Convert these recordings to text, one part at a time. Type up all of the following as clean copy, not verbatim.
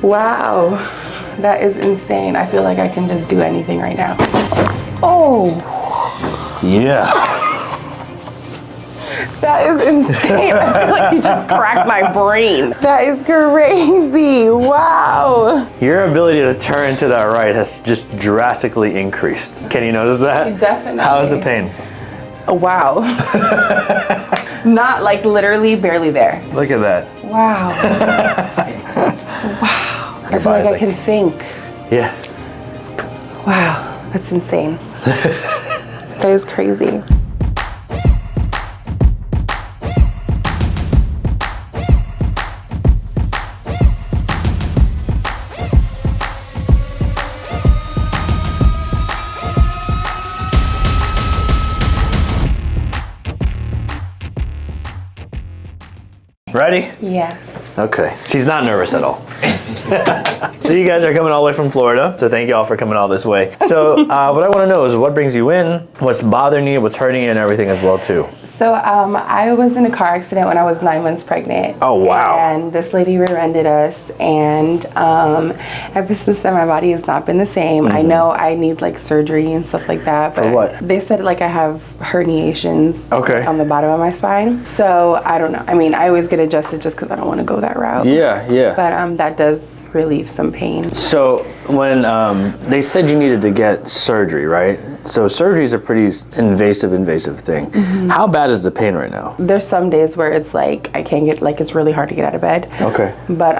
Wow, that is insane. I feel like I can just do anything right now. Oh. Yeah. That is insane. I feel like you just cracked my brain. That is crazy. Wow. Your ability to turn to that right has just drastically increased. Can you notice that? Definitely. How is the pain? Oh, wow. Not like literally barely there. Look at that. Wow. Wow. I feel like I can think. Yeah. Wow, that's insane. That is crazy. Ready? Yes. Okay. She's not nervous at all. So you guys are coming all the way from Florida. So thank you all for coming all this way. So what I want to know is what brings you in, what's bothering you, what's hurting you, and everything as well too. So I was in a car accident when I was 9 months pregnant. Oh, wow. And this lady rear-ended us, and ever since then my body has not been the same. I know I need like surgery and stuff like that. But for what? They said like I have herniations on the bottom of my spine. So I don't know. I mean, I always get adjusted just because I don't want to go that route. Yeah, yeah. But that does relieve some pain. So when they said you needed to get surgery, right? So surgery is a pretty invasive thing. How bad is the pain right now? There's some days where it's like I can't get, like it's really hard to get out of bed. Okay. But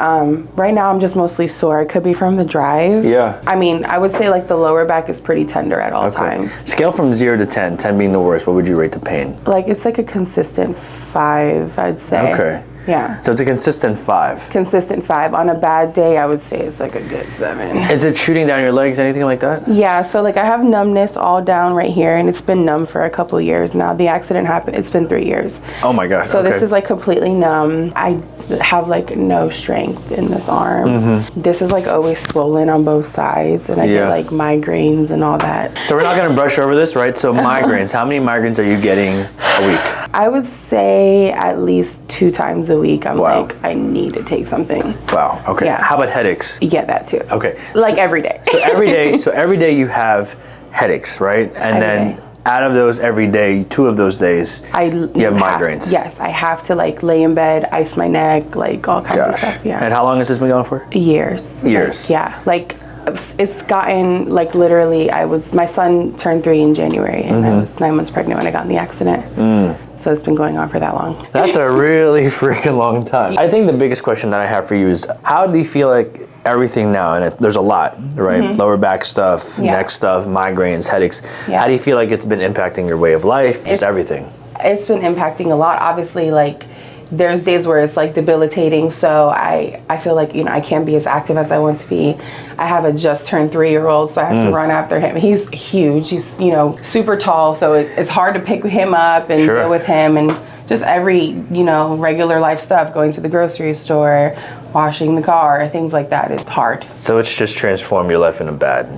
right now I'm just mostly sore. It could be from the drive. Yeah. I mean, I would say like the lower back is pretty tender at all times. Scale from 0 to 10, 10 being the worst, what would you rate the pain? Like it's like a consistent 5, I'd say. Okay. Yeah. So it's a consistent 5. Consistent 5. On a bad day, I would say it's like a good 7. Is it shooting down your legs, anything like that? Yeah, so like I have numbness all down right here, and it's been numb for a couple years now. The accident happened, it's been 3 years. Oh my gosh. So this is like completely numb. I have like no strength in this arm. This is like always swollen on both sides, and I get like migraines and all that. So we're not gonna brush over this, right? So migraines, how many migraines are you getting a week? I would say at least 2 times a week. I'm like, I need to take something. Wow. Okay. Yeah. How about headaches? You get that too. Okay. Like every day. So every day you have headaches, right? And then out of those every day, 2 of those days, you have migraines. Yes, I have to like lay in bed, ice my neck, like all kinds of stuff. Yeah. And how long has this been going for? Years. Years. Like, yeah. Like it's gotten like literally. My son turned 3 in January, and I was 9 months pregnant when I got in the accident. So it's been going on for that long. That's a really freaking long time. I think the biggest question that I have for you is, how do you feel like everything now, and there's a lot, right? Lower back stuff, neck stuff, migraines, headaches. How do you feel like it's been impacting your way of life, just everything? It's been impacting a lot. Obviously, like, there's days where it's like debilitating, so I feel like, I can't be as active as I want to be. I have a just turned 3-year-old, so I have to run after him. He's huge. He's, super tall, so it's hard to pick him up and deal with him, and just every, regular life stuff, going to the grocery store, washing the car, things like that is hard. So it's just transformed your life in a bad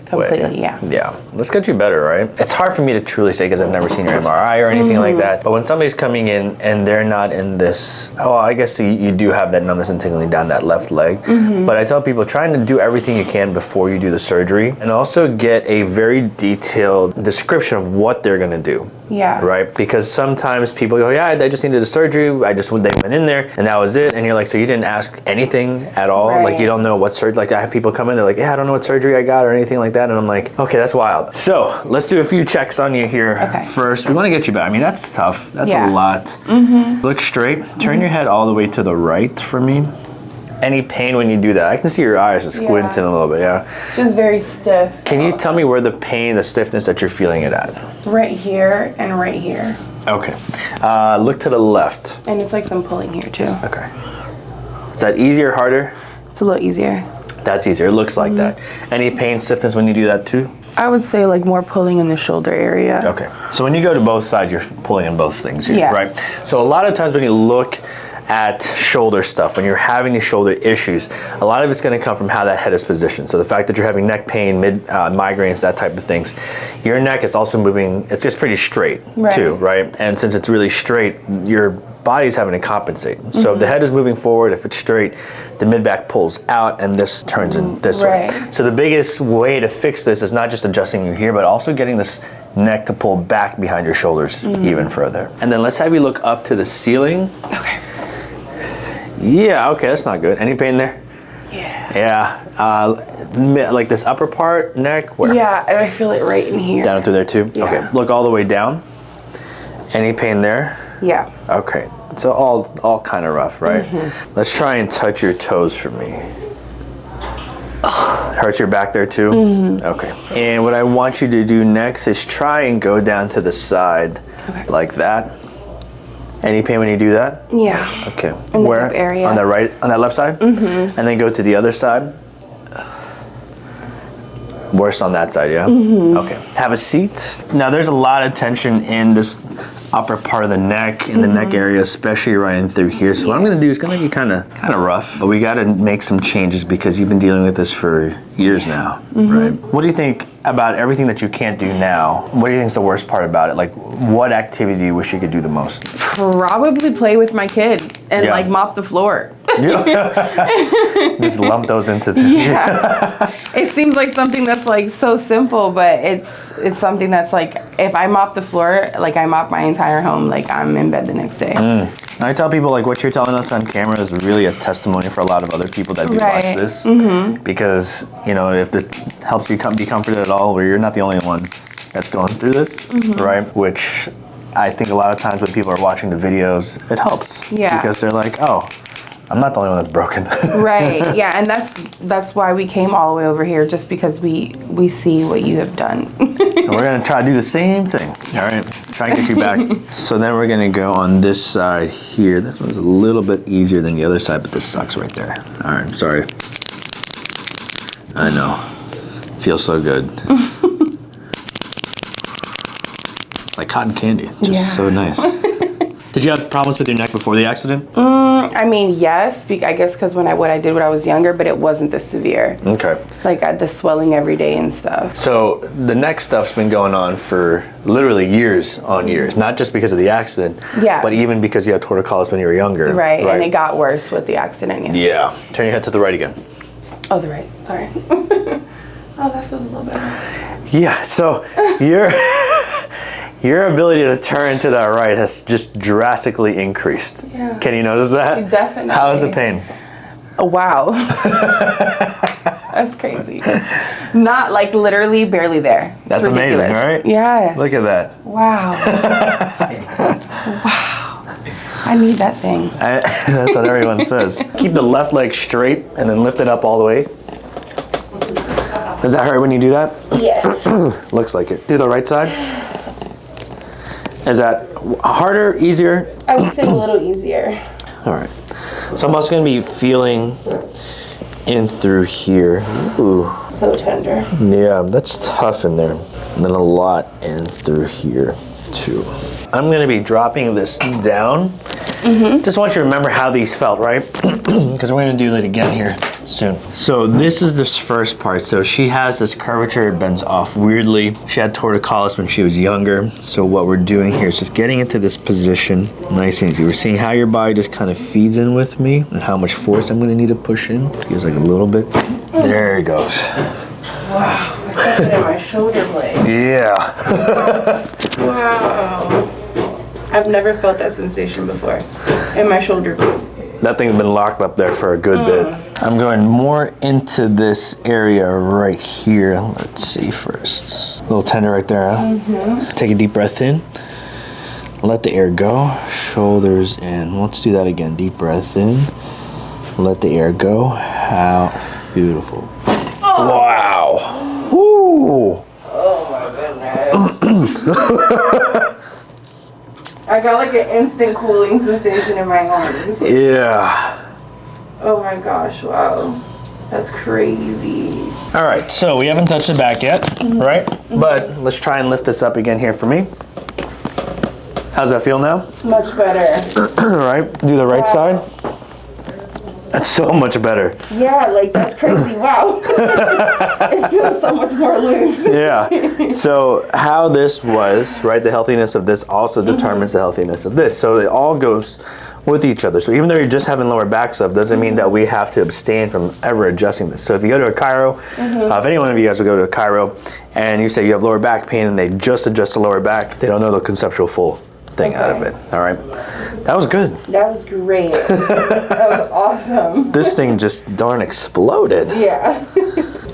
completely, yeah. Let's get you better, right? It's hard for me to truly say because I've never seen your MRI or anything like that. But when somebody's coming in and they're not in this, I guess you do have that numbness and tingling down that left leg. But I tell people, trying to do everything you can before you do the surgery, and also get a very detailed description of what they're gonna do. Yeah. Right? Because sometimes people go, I just needed a surgery. They went in there and that was it. And you're like, so you didn't ask anything at all? Right. Like, you don't know what surgery, like I have people come in, they're like, I don't know what surgery I got or anything like that. And I'm like, okay, that's wild. So let's do a few checks on you here. First, we want to get you back. I mean, that's tough. That's a lot. Look straight. Turn your head all the way to the right for me. Any pain when you do that? I can see your eyes just squinting a little bit, Just very stiff. Can you tell me where the pain, the stiffness that you're feeling it at? Right here and right here. Okay. Look to the left. And it's like some pulling here too. Okay. Is that easier or harder? It's a little easier. That's easier. It looks like that. Any pain, stiffness when you do that too? I would say like more pulling in the shoulder area. Okay. So when you go to both sides, you're pulling in both things here, right? So a lot of times when you look at shoulder stuff, when you're having these shoulder issues, a lot of it's going to come from how that head is positioned. So the fact that you're having neck pain, migraines, that type of things, your neck is also moving, it's just pretty straight too, right? And since it's really straight, your body's having to compensate. So if the head is moving forward, if it's straight, the mid-back pulls out and this turns in this way. So the biggest way to fix this is not just adjusting you here, but also getting this neck to pull back behind your shoulders even further. And then let's have you look up to the ceiling. Okay. Yeah, okay, that's not good. Any pain there? Yeah. Yeah, like this upper part, neck, where? Yeah, and I feel it right in here. Down through there too? Yeah. Okay, look all the way down. Any pain there? Yeah. Okay, so all kind of rough, right? Let's try and touch your toes for me. Hurts your back there too? Okay. And what I want you to do next is try and go down to the side like that. Any pain when you do that? Yeah. Okay. In Where? the area. On the right, on that left side? And then go to the other side. Worst on that side, yeah? Okay. Have a seat. Now there's a lot of tension in this upper part of the neck, in the neck area, especially right in through here. So what I'm gonna do is gonna be kind of rough, but we gotta make some changes because you've been dealing with this for years now, right? What do you think about everything that you can't do now? What do you think is the worst part about it? Like, what activity do you wish you could do the most? Probably play with my kid and like mop the floor. Just lump those into It seems like something that's like so simple, but it's something that's like, if I mop the floor, like I mop my entire home, like I'm in bed the next day. I tell people like what you're telling us on camera is really a testimony for a lot of other people that do watch this, because you know, if this helps you be comforted at all, where you're not the only one that's going through this, right? Which I think a lot of times when people are watching the videos, it helps, because they're like, oh, I'm not the only one that's broken. Right. Yeah, and that's why we came all the way over here, just because we see what you have done. And we're gonna try to do the same thing. All right, try and get you back. So then we're gonna go on this side here. This one's a little bit easier than the other side, but this sucks right there. All right, sorry. I know. Feels so good. It's like cotton candy. Just so nice. Did you have problems with your neck before the accident? I mean, yes, I guess because what I did when I was younger, but it wasn't this severe. Okay. Like I had the swelling every day and stuff. So the neck stuff's been going on for literally years on years, not just because of the accident, but even because you had torticollis when you were younger. Right, and it got worse with the accident, Yeah. Turn your head to the right again. Oh, the right, sorry. Oh, that feels a little better. Yeah, so your ability to turn to the right has just drastically increased. Yeah. Can you notice that? Definitely. How is the pain? Oh, wow. That's crazy. Not like literally barely there. That's amazing, right? Yeah. Look at that. Wow. Wow. I need that thing. That's what everyone says. Keep the left leg straight and then lift it up all the way. Does that hurt when you do that? Yes. Looks like it. Do the right side. Is that harder, easier? I would say a little easier. All right. So I'm also going to be feeling in through here. Ooh. So tender. Yeah, that's tough in there. And then a lot in through here too. I'm going to be dropping this down. Just want you to remember how these felt, right? Because we're going to do it again here soon. So this is this first part. So she has this curvature, it bends off weirdly. She had torticollis when she was younger. So what we're doing here is just getting into this position, nice and easy. We're seeing how your body just kind of feeds in with me and how much force I'm going to need to push in. Feels like a little bit. There it goes. Wow, I felt it in my shoulder blade. Yeah. Wow. I've never felt that sensation before in my shoulder blade. That thing's been locked up there for a good bit. I'm going more into this area right here. Let's see first. A little tender right there, huh? Take a deep breath in. Let the air go. Shoulders in. Let's do that again. Deep breath in. Let the air go. Out. Beautiful. Oh. Wow. Woo. Oh my goodness. I got like an instant cooling sensation in my arms. Yeah. Oh my gosh, wow. That's crazy. All right, so we haven't touched the back yet, right? But let's try and lift this up again here for me. How's that feel now? Much better. All right, do the right side. That's so much better. Yeah, like that's crazy. Wow. It feels so much more loose. Yeah. So how this was, right, the healthiness of this also determines the healthiness of this. So it all goes with each other. So even though you're just having lower back stuff, doesn't mean that we have to abstain from ever adjusting this. So if you go to a chiro, if any one of you guys will go to a chiro and you say you have lower back pain and they just adjust the lower back, they don't know the conceptual full thing out of it. All right. That was good. That was great. That was awesome. This thing just darn exploded. Yeah.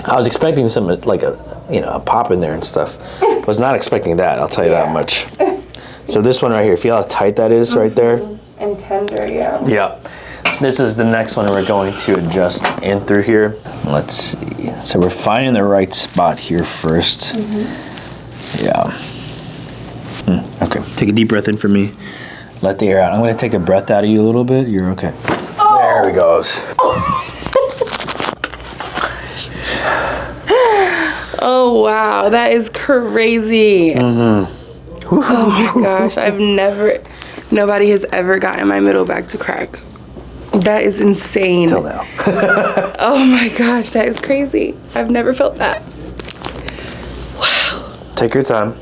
I was expecting some like a pop in there and stuff. I was not expecting that, I'll tell you that much. So this one right here, feel how tight that is right there? And tender, yeah. Yeah. This is the next one we're going to adjust in through here. Let's see. So we're finding the right spot here first. Yeah. Okay. Take a deep breath in for me. Let the air out. I'm going to take a breath out of you a little bit. You're okay. Oh. There it goes. Oh, wow. That is crazy. Oh, my gosh. Nobody has ever gotten my middle back to crack. That is insane. Till now. Oh, my gosh. That is crazy. I've never felt that. Wow. Take your time.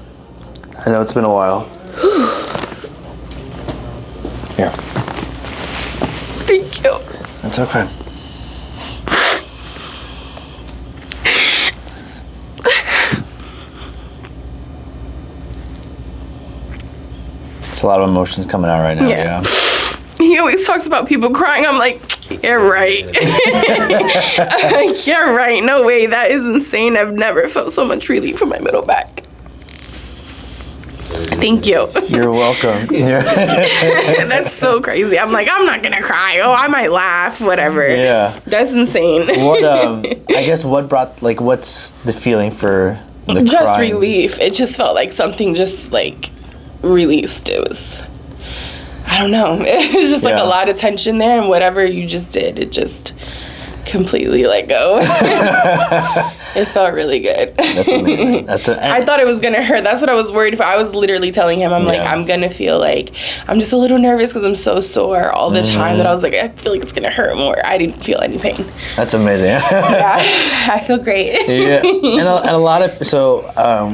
I know it's been a while. Here. Thank you. That's okay. It's a lot of emotions coming out right now. Yeah. He always talks about people crying. I'm like, you're right. You're right. No way. That is insane. I've never felt so much relief from my middle back. Thank you. You're welcome. That's so crazy. I'm like, I'm not gonna cry. Oh, I might laugh. Whatever. Yeah. That's insane. What? I guess what brought what's the feeling for the just crying? Relief. It just felt like something just like released. It was. I don't know. It was just like a lot of tension there, and whatever you just did, it just completely let go. It felt really good. That's amazing. I thought it was gonna hurt. That's what I was worried for. I was literally telling him, I'm like, I'm gonna feel like I'm just a little nervous because I'm so sore all the time that I was like, I feel like it's gonna hurt more. I didn't feel any pain. That's amazing. Yeah, I feel great. Yeah, and a lot of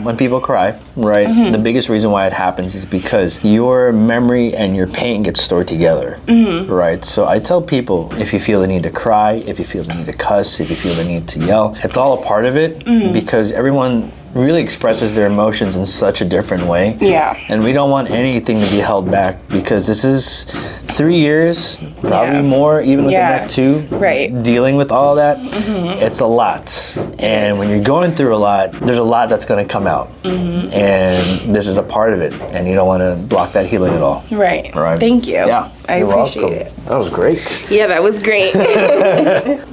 when people cry, right? The biggest reason why it happens is because your memory and your pain get stored together, right? So I tell people, if you feel the need to cry, if you feel the need to cuss, if you feel the need to yell, it's all a part of it because everyone really expresses their emotions in such a different way. Yeah. And we don't want anything to be held back because this is 3 years, probably more, even with the neck too. Right. Dealing with all that, it's a lot. And when you're going through a lot, there's a lot that's going to come out. And this is a part of it. And you don't want to block that healing at all. Right. Thank you. Yeah. I appreciate it. That was great. Yeah, that was great.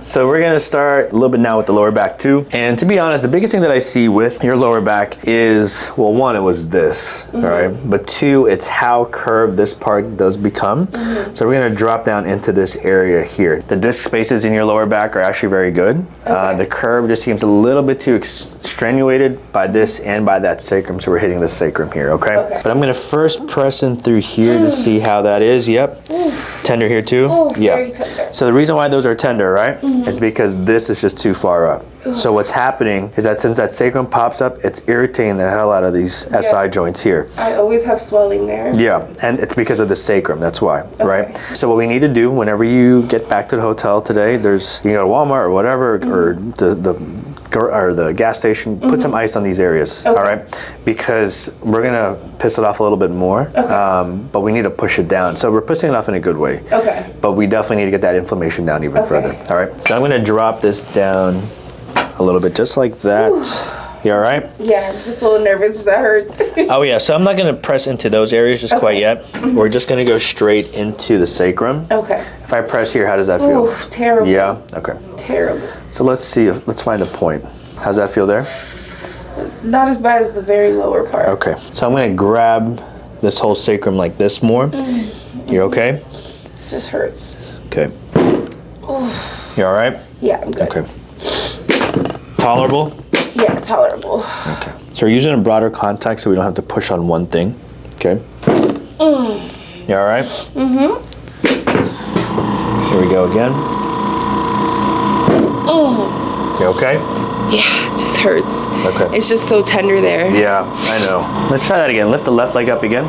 So we're going to start a little bit now with the lower back too. And to be honest, the biggest thing that I see with your lower back is, well, one, it was this, all right? But two, it's how curved this part does become. So we're going to drop down into this area here. The disc spaces in your lower back are actually very good. The curve just seems a little bit too extenuated by this and by that sacrum. So we're hitting the sacrum here, okay? But I'm going to first press in through here to see how that is. Yep. Tender here too? Very tender. So the reason why those are tender, right, is because this is just too far up. So what's happening is that since that sacrum pops up, it's irritating the hell out of these SI joints here. I always have swelling there. Yeah, and it's because of the sacrum, that's why, right? So what we need to do whenever you get back to the hotel today, you can go to Walmart or whatever, or the gas station, put some ice on these areas, all right? Because we're gonna piss it off a little bit more, but we need to push it down. So we're pushing it off in a good way. But we definitely need to get that inflammation down even further, all right? So I'm gonna drop this down a little bit, just like that. You all right? Yeah, I'm just a little nervous. That hurts. Oh yeah, so I'm not gonna press into those areas just quite yet. We're just gonna go straight into the sacrum. If I press here, how does that feel? Ooh, terrible. Yeah, okay. Terrible. So let's find a point. How's that feel there? Not as bad as the very lower part. Okay, so I'm gonna grab this whole sacrum like this more. You okay? Just hurts. Okay. You all right? Yeah, I'm good. Okay. Tolerable? Yeah, tolerable. Okay. So we're using a broader contact so we don't have to push on one thing. Okay. You all right? Here we go again. You okay? Yeah, it just hurts. Okay. It's just so tender there. Yeah, I know. Let's try that again. Lift the left leg up again.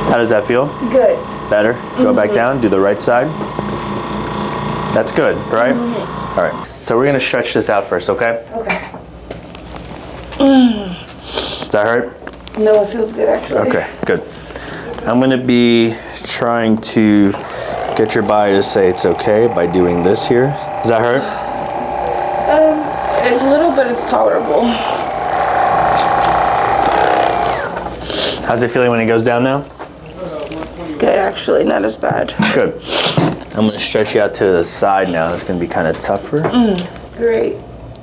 How does that feel? Good. Better? Go back down, do the right side. That's good, right? All right, so we're gonna stretch this out first, okay? Okay. Does that hurt? No, it feels good actually. Okay, good. I'm gonna be trying to get your body to say it's okay by doing this here. Does that hurt? It's a little, but it's tolerable. How's it feeling when it goes down now? Good, actually, not as bad. Good. I'm gonna stretch you out to the side now. It's gonna be kind of tougher. Great.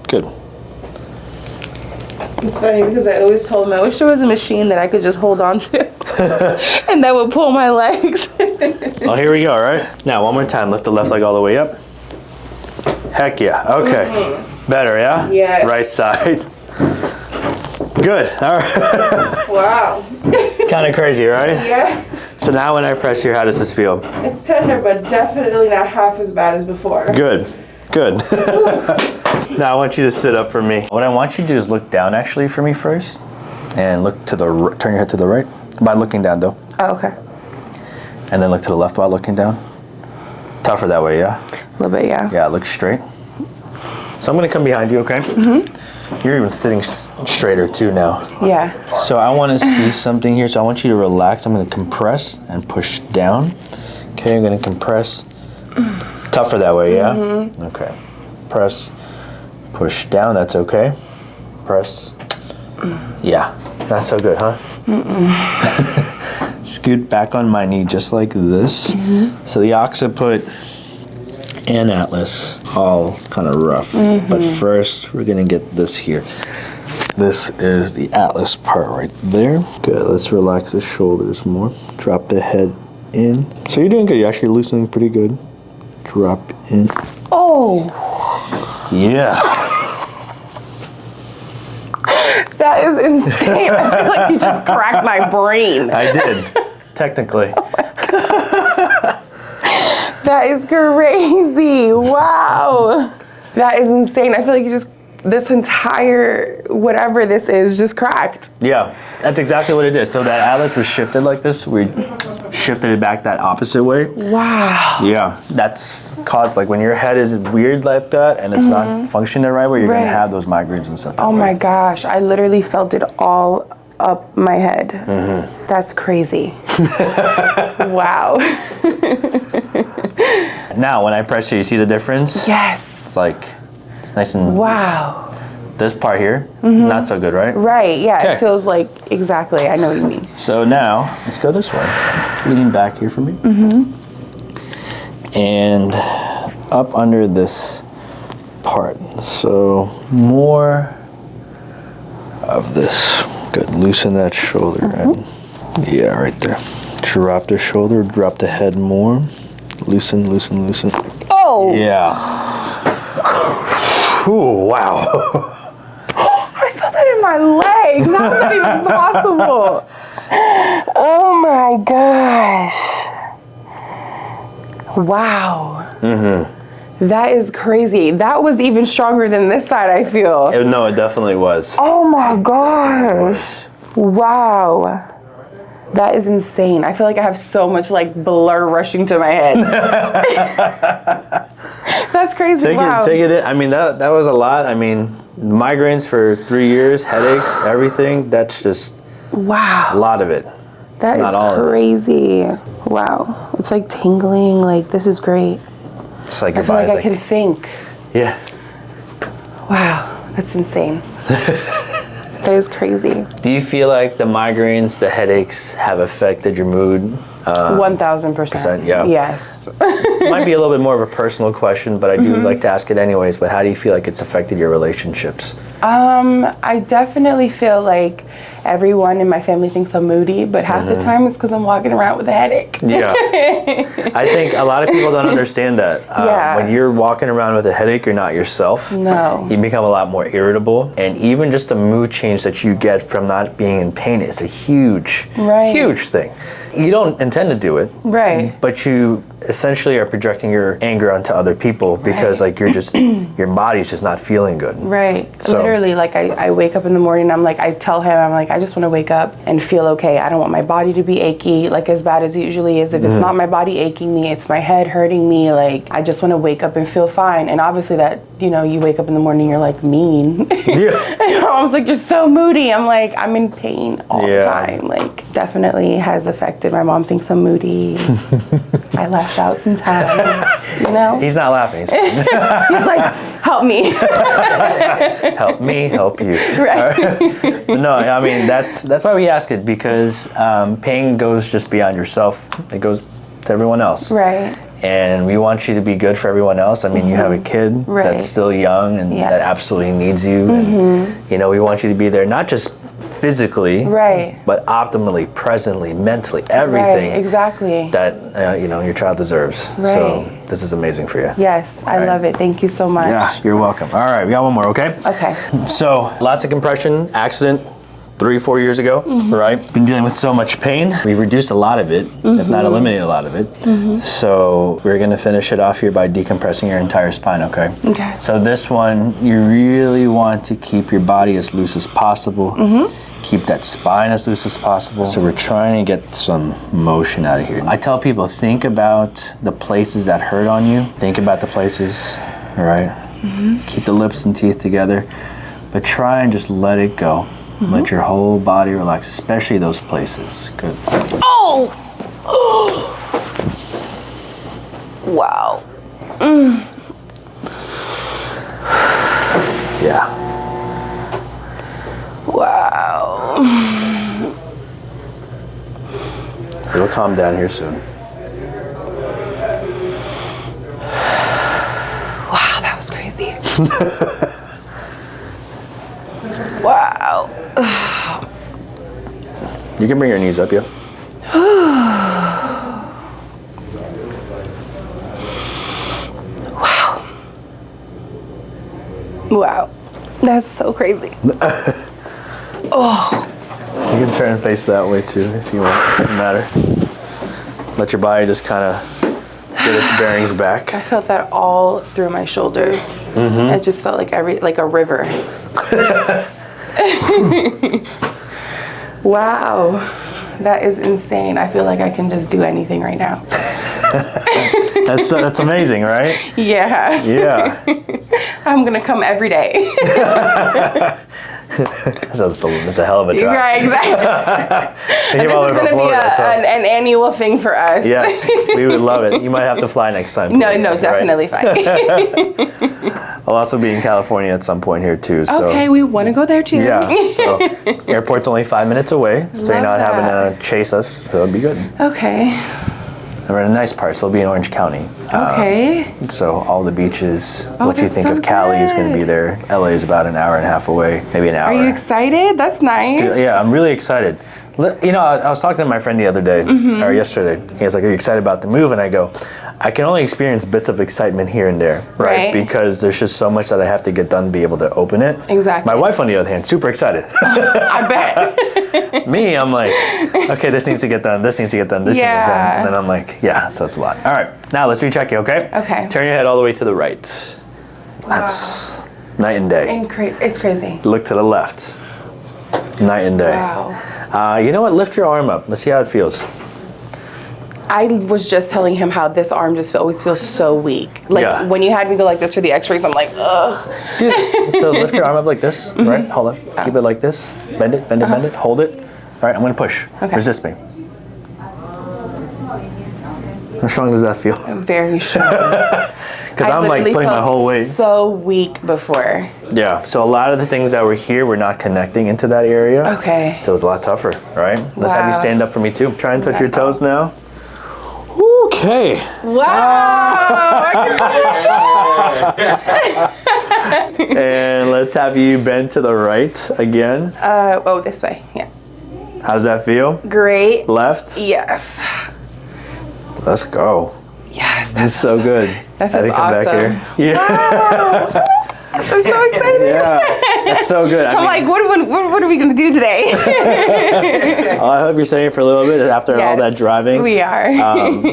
Good. It's funny because I always told him I wish there was a machine that I could just hold on to and that would pull my legs. Oh, here we go, all right? Now, one more time. Lift the left leg all the way up. Heck yeah. Okay. Better, yeah? Yes. Right side. Good. All right. Wow. Kind of crazy, right? Yeah. So now when I press here, how does this feel? It's tender, but definitely not half as bad as before. Good. Good. Now I want you to sit up for me. What I want you to do is look down actually for me first. And look to the turn your head to the right. By looking down though. Oh, okay. And then look to the left while looking down. Tougher that way, yeah? A little bit, yeah. Yeah, look straight. So I'm gonna come behind you, okay? You're even sitting straighter too now. Yeah. So I want to see something here. So I want you to relax. I'm going to compress and push down. Okay, I'm going to compress. Tougher that way, yeah? Okay. Press, push down. That's okay. Press. Yeah. Not so good, huh? Scoot back on my knee just like this. So the occiput and atlas all kind of rough. But first, we're going to get this here. This is the atlas part right there. Good, let's relax the shoulders more. Drop the head in. So you're doing good, you're actually loosening pretty good. Drop in. Oh! Yeah. That is insane. I feel like you just cracked my brain. I did, technically. That is crazy. Wow. That is insane. I feel like you just, this entire, whatever this is, just cracked. Yeah, that's exactly what it did. So that atlas was shifted like this. We shifted it back that opposite way. Wow. Yeah, that's caused, like when your head is weird like that and it's not functioning the right way, you're going to have those migraines and stuff. Oh my gosh, I literally felt it all up my head. That's crazy. Wow. Now, when I press you see the difference? Yes. It's like, it's nice and... Wow. This part here, not so good, right? Right, yeah, Okay. it feels like, exactly, I know what you mean. So now, let's go this way. Leaning back here for me. And up under this part. So more of this. Good, loosen that shoulder. And yeah, right there. Drop the shoulder, drop the head more. Loosen, loosen, loosen. Oh! Yeah. Ooh, wow. I felt that in my legs. How is that even possible? Oh my gosh. Wow. That is crazy. That was even stronger than this side, I feel. No, it definitely was. Oh my gosh. Wow. That is insane. I feel like I have so much like blur rushing to my head. That's crazy. Take it in. I mean, that was a lot. I mean, migraines for 3 years, headaches, everything. That's just wow. A lot of it. That is crazy. Wow. It's like tingling. Like, this is great. It's like I feel like I can think. Yeah. Wow. That's insane. That is crazy. Do you feel like the migraines, the headaches have affected your mood? 1000%. Yeah. Yes. It might be a little bit more of a personal question, but I do like to ask it anyways. But how do you feel like it's affected your relationships? I definitely feel like everyone in my family thinks I'm moody, but half the time it's because I'm walking around with a headache. Yeah. I think a lot of people don't understand that. When you're walking around with a headache, you're not yourself. No. You become a lot more irritable. And even just the mood change that you get from not being in pain is a huge, huge thing. You don't intend to do it. Right. But you essentially are projecting your anger onto other people because like you're just your body's just not feeling good. Right. So, literally, like I wake up in the morning, I'm like, I tell him, I'm like, I just want to wake up and feel okay. I don't want my body to be achy, like as bad as it usually is. If it's not my body aching me, it's my head hurting me. Like I just want to wake up and feel fine. And obviously that, you know, you wake up in the morning, you're like mean. Yeah. I was like, you're so moody. I'm like, I'm in pain all the time. Like definitely has affected. My mom thinks I'm moody. I lash out sometimes, you know? He's not laughing. He's like, help me. Help me, help you. Right. No, I mean, that's why we ask it, because pain goes just beyond yourself. It goes to everyone else. Right. And we want you to be good for everyone else. I mean, you have a kid that's still young and that absolutely needs you. And, you know, we want you to be there, not just physically, but optimally, presently, mentally, everything that you know your child deserves. So this is amazing for you. Yes, I love it. Thank you so much. Yeah, you're welcome. All right, we got one more, okay? Okay. So lots of compression, accident 3-4 years ago, right? Been dealing with so much pain. We've reduced a lot of it, if not eliminated a lot of it. So we're gonna finish it off here by decompressing your entire spine, okay? Okay. So this one, you really want to keep your body as loose as possible. Keep that spine as loose as possible. So we're trying to get some motion out of here. I tell people, think about the places that hurt on you. Think about the places, all right? Keep the lips and teeth together, but try and just let it go. Let your whole body relax, especially those places. Good. Oh! Wow. Yeah. Wow. It'll calm down here soon. Wow, that was crazy. Wow. You can bring your knees up, yeah. Wow. Wow. That's so crazy. Oh. You can turn and face that way too if you want. Doesn't matter. Let your body just kind of get its bearings back. I felt that all through my shoulders. It just felt like like a river. Wow, that is insane. I feel like I can just do anything right now. That's amazing, right? Yeah. Yeah. I'm gonna come every day. It's a hell of a job. Right, exactly. This is gonna be an annual thing for us. Yes, we would love it. You might have to fly next time. No, definitely fine. I'll also be in California at some point here too. So. Okay, we want to go there too. Yeah, so airport's only 5 minutes away, so you're not having to chase us, so it'll be good. Okay. And we're in a nice part, so it'll be in Orange County. Okay. So all the beaches, what you think of Cali is going to be there. LA is about an hour and a half away, maybe an hour. Are you excited? That's nice. Yeah, I'm really excited. You know, I was talking to my friend the other day, or yesterday. He was like, are you excited about the move? And I go, I can only experience bits of excitement here and there, right? Because there's just so much that I have to get done to be able to open it. Exactly. My wife, on the other hand, super excited. I bet. Me, I'm like, okay, this needs to get done, this needs to get done, this needs to get done. And then I'm like, yeah, so it's a lot. All right, now let's recheck you, okay? Okay. Turn your head all the way to the right. That's night and day. It's crazy. Look to the left. Night and day. Wow. You know what? Lift your arm up. Let's see how it feels. I was just telling him how this arm just always feels so weak. Like when you had me go like this for the x-rays, I'm like, ugh. So lift your arm up like this, right? Hold on. Keep it like this. Bend it, bend it, bend it. Hold it. All right, I'm going to push. Okay. Resist me. How strong does that feel? Very strong. Because I'm like putting my whole weight. So weak before. Yeah. So a lot of the things that were here were not connecting into that area. Okay. So it's a lot tougher, right? Let's have you stand up for me too. Try and touch your toes now. Okay. Wow. And let's have you bend to the right again. This way. Yeah. How does that feel? Great. Left? Yes. Let's go. Yes. That's so good. That feels awesome. Back here. Yeah. gosh, I'm so excited. Yeah, that's so good. I'm like, what are we going to do today? I hope you're staying for a little bit after all that driving. We are.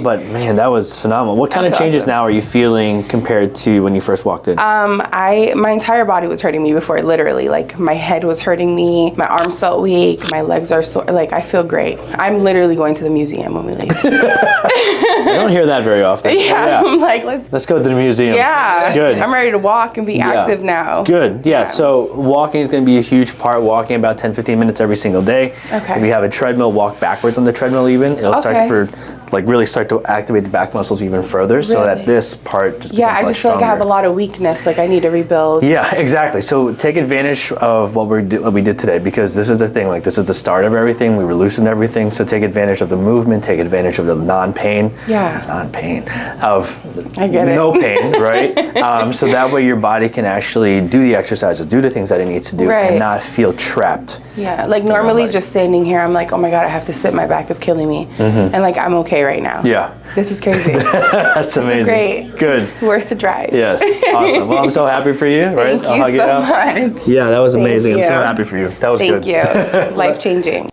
But man, that was phenomenal. What kind of changes now are you feeling compared to when you first walked in? My entire body was hurting me before, literally. Like, my head was hurting me, my arms felt weak, my legs are sore. Like, I feel great. I'm literally going to the museum when we leave. I don't hear that very often. Yeah, I'm like, let's go to the museum. Yeah. Good. I'm ready to walk and be active now. Good. Yeah. So walking is going to be a huge part. Walking about 10-15 minutes every single day. Okay. If you have a treadmill, walk backwards on the treadmill even. It'll start to activate the back muscles even further, so that this part just becomes I just feel like I have a lot of weakness. Like, I need to rebuild. Yeah, exactly. So take advantage of what we did today, because this is the thing. Like, this is the start of everything. We were loosened everything. So take advantage of the movement. Take advantage of the non-pain. Yeah. Non-pain of I get it. No pain, right? So that way your body can actually do the exercises, do the things that it needs to do, and not feel trapped. Yeah. Like, normally just standing here, I'm like, oh my God, I have to sit. My back is killing me. And like, I'm okay right now. Yeah. This is crazy. That's amazing. Great. Good. Worth the drive. Yes. Awesome. Well, I'm so happy for you. Right? Thank you so much. Yeah, that was amazing. I'm so happy for you. That was good. Thank you. Life-changing.